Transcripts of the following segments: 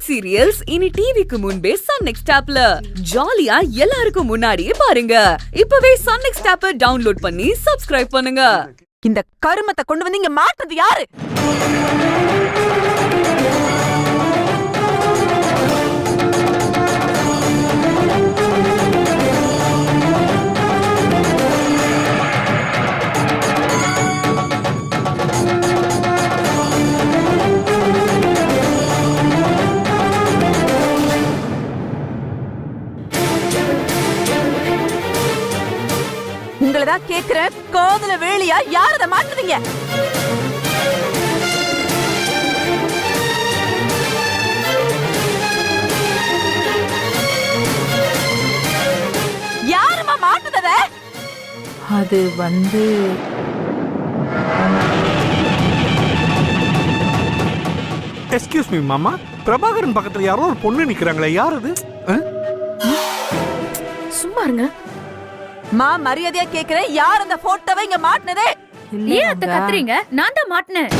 Web serials இனி டிவிக்கு முன்பே சன் நெக்ஸ்ட் ஆப்ல ஜாலியா எல்லாருக்கும் முன்னாடியே பாருங்க. இப்பவே சன் நெக்ஸ்ட் ஆப்பை டவுன்லோட் பண்ணி சப்ஸ்கிரைப் பண்ணுங்க. இந்த கருமத்தை கொண்டு வந்து இங்க மாட்டுறது யாரு? உங்களதான் கேக்குறேன், காதுல வேலியா யார் அதை மாட்டுறீங்க? யாருமா மாட்டுறத? அது எக்ஸ்கியூஸ் மீ மாமா, பிரபாகரன் பக்கத்துல யாரோ ஒரு பொண்ணு நிக்கிறாங்களே, யார் அது? சும்மா இருங்க. மரியாதையா கேக்குறேன், யார் அந்த போட்டோவை இங்க மாட்டினதே? ஏன் அத்தை கத்துறீங்க? நான் தான் மாட்டினேன்.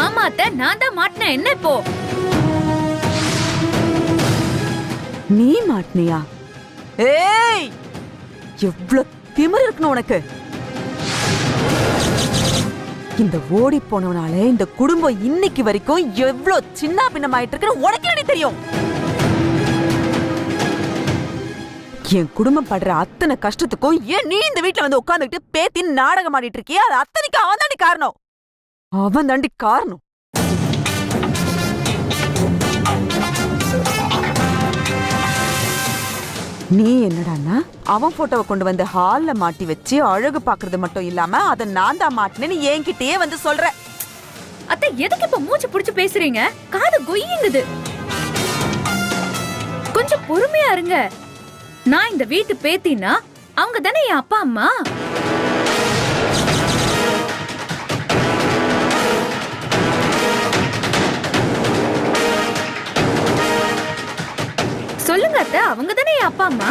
ஆமா அத்தை, நான் தான் மாட்டினேன். என்ன இப்போ? நீ மாட்டினியா? ஏய், எவ்வளவு திமிரு இருக்கணும் உனக்கு! இந்த ஓடி போனவனால இந்த குடும்பம் இன்னைக்கு வரைக்கும் எவ்வளவு சின்ன பின்னமாயிட்டு இருக்குன்னு உனக்கு என்ன தெரியும்? என் குடும்பம் படுற அத்தனை கஷ்டத்துக்கும் ஏன் நீ இந்த வீட்டுல வந்து உட்கார்ந்துட்டு பேத்தி நாடகம் ஆடிட்டு இருக்கியா? அது அத்தனைக்கு அவன் தாண்டி காரணம். அவன் தாண்டி காரணம். நீ என்னடான்னா அவன் போட்டோவை கொண்டு வந்து ஹால்ல மாட்டி வச்சு அழகு பாக்குறது மட்டும் இல்லாம அதை நான் தான் மாட்டினேன்னு என்கிட்டயே வந்து சொல்ற. அத்தை எதுக்கு இப்ப மூச்சு புடிச்சு பேசுறீங்க? காது கொய்யுங்குது. கொஞ்சம் பொறுமையா இருங்க. நான் இந்த வீட்டு பேத்தினா அவங்க தானே என் அப்பா அம்மா. சொல்லுங்க அத்தை, அவங்க தானே என் அப்பா அம்மா.